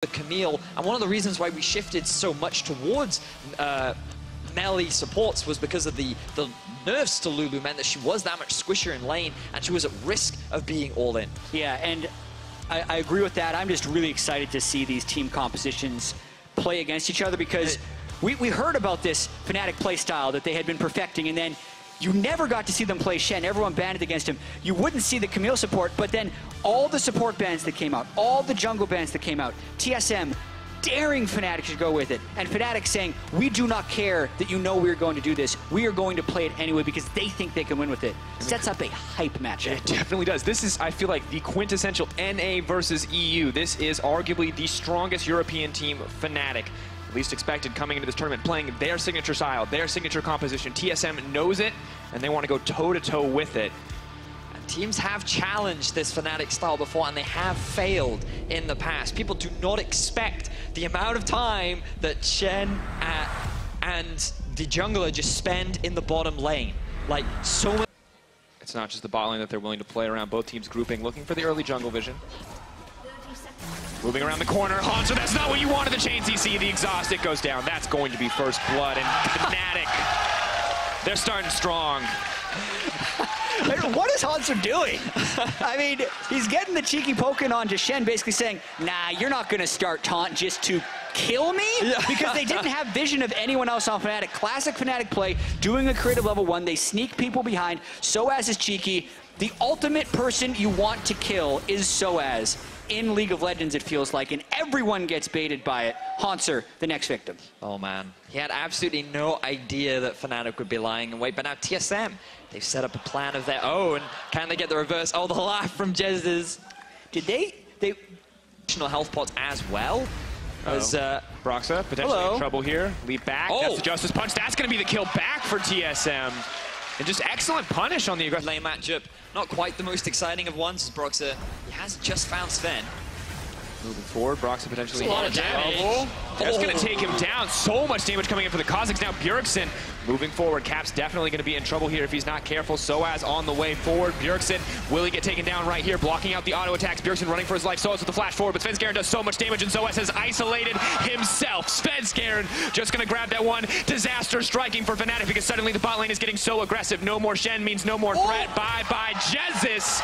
Camille, and one of the reasons why we shifted so much towards melee supports was because of the nerfs to Lulu meant that she was that much squishier in lane, and she was at risk of being all in. Yeah, and I agree with that. I'm just really excited to see these team compositions play against each other, because we heard about this Fnatic playstyle that they had been perfecting, and then you never got to see them play Shen. Everyone banded against him. You wouldn't see the Camille support, but then all the support bans that came out, all the jungle bans that came out, TSM daring Fnatic to go with it, and Fnatic saying, we do not care that you know we're going to do this. We are going to play it anyway because they think they can win with it. Sets up a hype matchup. It definitely does. This is, I feel like, the quintessential NA versus EU. This is arguably the strongest European team, Fnatic. Least expected coming into this tournament, playing their signature style, their signature composition. TSM knows it, and they want to go toe-to-toe with it. And teams have challenged this Fnatic style before, and they have failed in the past. People do not expect the amount of time that Shen and the jungler just spend in the bottom lane. Like, so much. It's not just the bot lane that they're willing to play around. Both teams grouping, looking for the early jungle vision. Moving around the corner, Hanzo, that's not what you wanted, the chain CC, the exhaust, it goes down. That's going to be first blood, and Fnatic, they're starting strong. What is Hanzo doing? I mean, he's getting the cheeky poking on to Shen, basically saying, nah, you're not going to start taunt just to kill me? Because they didn't have vision of anyone else on Fnatic. Classic Fnatic play, doing a creative level 1, they sneak people behind. Soaz is cheeky. The ultimate person you want to kill is Soaz. In League of Legends, it feels like, and everyone gets baited by it. Haunter, the next victim. Oh man, he had absolutely no idea that Fnatic would be lying in wait, but now TSM, they've set up a plan of their own. Can they get the reverse? Oh, the laugh from Jez's. Did they additional health pots as well? As Broxa potentially in trouble here. Lead back, that's the Justice Punch. That's gonna be the kill back for TSM. And just excellent punish on the aggressive lane matchup. Not quite the most exciting of ones, as Broxa, he has just found Sven. Moving forward, Broxa potentially a lot of damage. That's going to take him down. So much damage coming in for the Kazakhs. Now Bjergsen moving forward. Cap's definitely going to be in trouble here if he's not careful. Soaz on the way forward. Bjergsen, will he get taken down right here? Blocking out the auto attacks. Bjergsen running for his life. Soaz with the flash forward, but Svenskeren does so much damage, and Soaz has isolated himself. Svenskeren just going to grab that one. Disaster striking for Fnatic, because suddenly the bot lane is getting so aggressive. No more Shen means no more threat. Bye-bye, Jesus.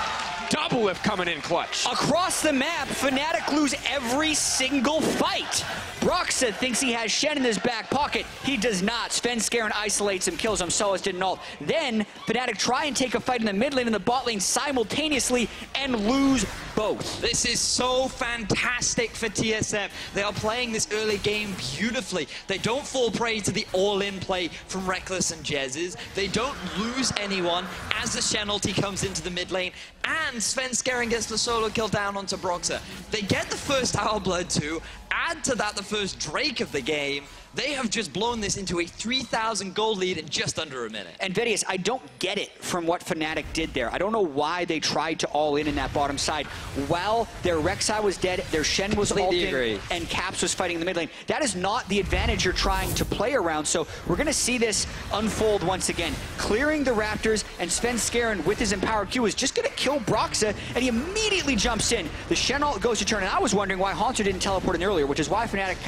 Double lift coming in clutch. Across the map, Fnatic lose every single fight. Broxa thinks he has Shen in his back pocket. He does not. Svenskeren isolates him, kills him. Soaz didn't ult. Then Fnatic try and take a fight in the mid lane and the bot lane simultaneously and lose both. This is so fantastic for TSM. They are playing this early game beautifully. They don't fall prey to the all-in play from Rekkles and Jez's. They don't lose anyone as the Shen ulti comes into the mid lane, and Svenskeren gets the solo kill down onto Broxa. They get the first Our Blood too. Add to that the first Drake of the game. They have just blown this into a 3,000 gold lead in just under a minute. And Vedius, I don't get it from what Fnatic did there. I don't know why they tried to all in that bottom side. While their Rek'Sai was dead, their Shen was ulting, and Caps was fighting in the mid lane. That is not the advantage you're trying to play around. So we're going to see this unfold once again. Clearing the Raptors, and Svenskeren with his empowered Q is just going to kill Broxa, and he immediately jumps in. The Shen ult goes to turn, and I was wondering why Haunter didn't teleport in earlier, which is why Fnatic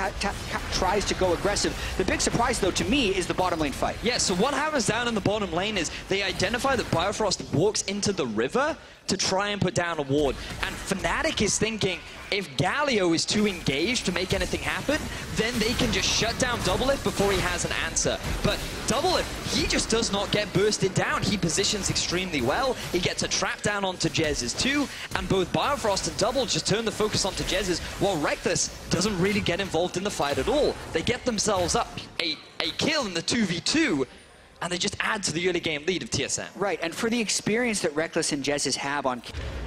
tries to go aggressive. The big surprise, though, to me, is the bottom lane fight. Yeah, so what happens down in the bottom lane is they identify that Bifrost walks into the river to try and put down a ward. And Fnatic is thinking, if Galio is too engaged to make anything happen, then they can just shut down Doublelift before he has an answer. But Doublelift, he just does not get bursted down. He positions extremely well. He gets a trap down onto Jez's too, and both Biofrost and Double just turn the focus onto Jez's, while Rekkles doesn't really get involved in the fight at all. They get themselves up a kill in the 2v2, and they just add to the early game lead of TSM. Right, and for the experience that Rekkles and Jez's have on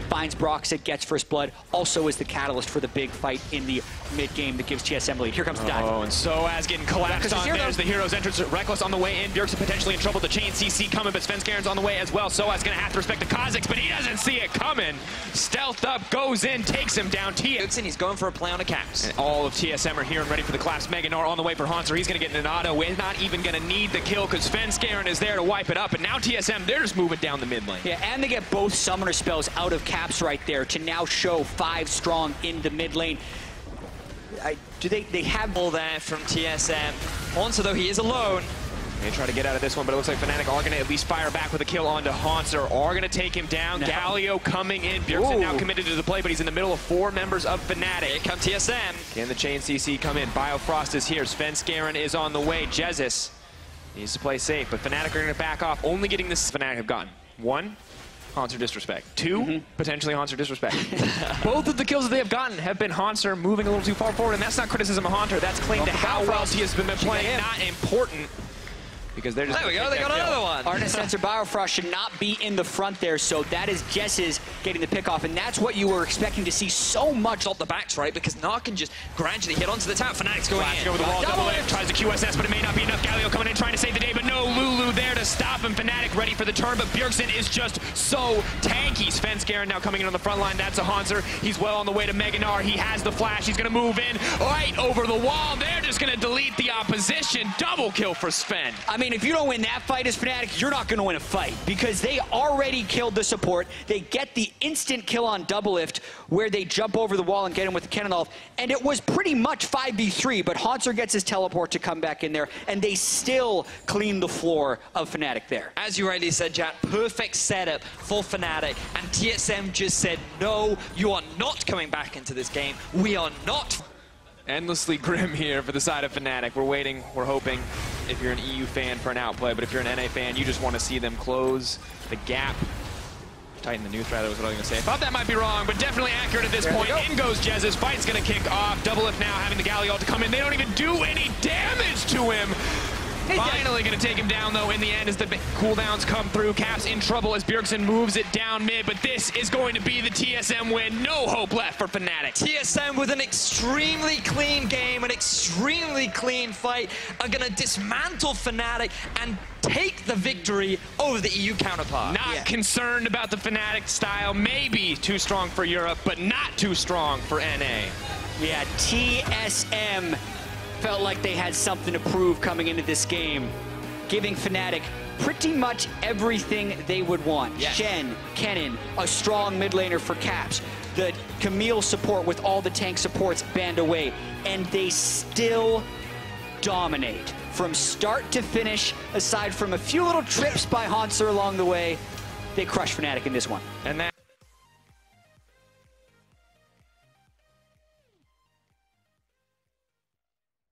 finds Broxa, gets first blood, also is the catalyst for the big fight in the mid-game that gives TSM lead. Here comes the dive. Oh, and Soaz getting collapsed on. There's the hero's entrance. Rekkles on the way in. Bjergsen potentially in trouble. The chain CC coming, but Svenskeren's on the way as well. Soaz gonna have to respect the Kazakhs, but he doesn't see it coming. Stealth up, goes in, takes him down. He's going for a play on a Caps. And all of TSM are here and ready for the collapse. Meganar on the way for Haunter. He's gonna get an auto. We're not even gonna need the kill because Svenskeren is there to wipe it up. And now TSM, they're just moving down the mid lane. Yeah, and they get both summoner spells out of Caps right there to now show 5 strong in the mid lane. do they have all there from TSM. Haunter, though, he is alone. They try to get out of this one, but it looks like Fnatic are going to at least fire back with a kill onto Haunter. Are going to take him down. No. Galio coming in. Bjergsen now committed to the play, but he's in the middle of 4 members of Fnatic. Here come TSM. Can the Chain CC come in? Biofrost is here. Svenskeren is on the way. Jesus needs to play safe, but Fnatic are going to back off. Only getting this Fnatic have gotten 1, Haunter disrespect. 2, potentially Haunter disrespect. Both of the kills that they have gotten have been Haunter moving a little too far forward, and that's not criticism of Haunter. That's claim to how well TSM been playing. Not important. Because they're just there we go, they got another one. Artisancer Biofrost should not be in the front there, so that is Jess's getting the pick off, and that's what you were expecting to see so much off the backs, right? Because Narc can just gradually hit onto the tower. Fnatic's going in. Over the wall, double lift, tries the QSS, but it may not be enough. Galio coming in, trying to save the day, but no Lulu there to stop him. Fnatic ready for the turn, but Bjergsen is just so tanky. Svenskeren now coming in on the front line. That's a Haunter. He's well on the way to Meganar. He has the flash. He's going to move in right over the wall. They're just going to delete the opposition. Double kill for Sven. I mean, if you don't win that fight as Fnatic, you're not going to win a fight because they already killed the support. They get the instant kill on double lift where they jump over the wall and get him with the cannon, and it was pretty much 5v3, but Haunter gets his teleport to come back in there, and they still clean the floor of Fnatic there. As you rightly said, Jack, perfect setup for Fnatic, and TSM just said, no, you are not coming back into this game. We are not. Endlessly grim here for the side of Fnatic. We're waiting, we're hoping, if you're an EU fan, for an outplay, but if you're an NA fan, you just want to see them close the gap. Tighten the new threat, that was what I was going to say. Thought that might be wrong, but definitely accurate at this point. In goes Jez's. Fight's going to kick off. Double lift now, having the Galio to come in. They don't even do any damage to him. Finally going to take him down, though, in the end as the cooldowns come through. Caps in trouble as Bjergsen moves it down mid, but this is going to be the TSM win. No hope left for Fnatic. TSM with an extremely clean game, an extremely clean fight, are going to dismantle Fnatic and take the victory over the EU counterpart. Not concerned about the Fnatic style. Maybe too strong for Europe, but not too strong for NA. Yeah, TSM felt like they had something to prove coming into this game, giving Fnatic pretty much everything they would want. Yes. Shen, Kennen, a strong mid laner for Caps, the Camille support with all the tank supports banned away, and they still dominate from start to finish. Aside from a few little trips by Haunter along the way, they crush Fnatic in this one. And that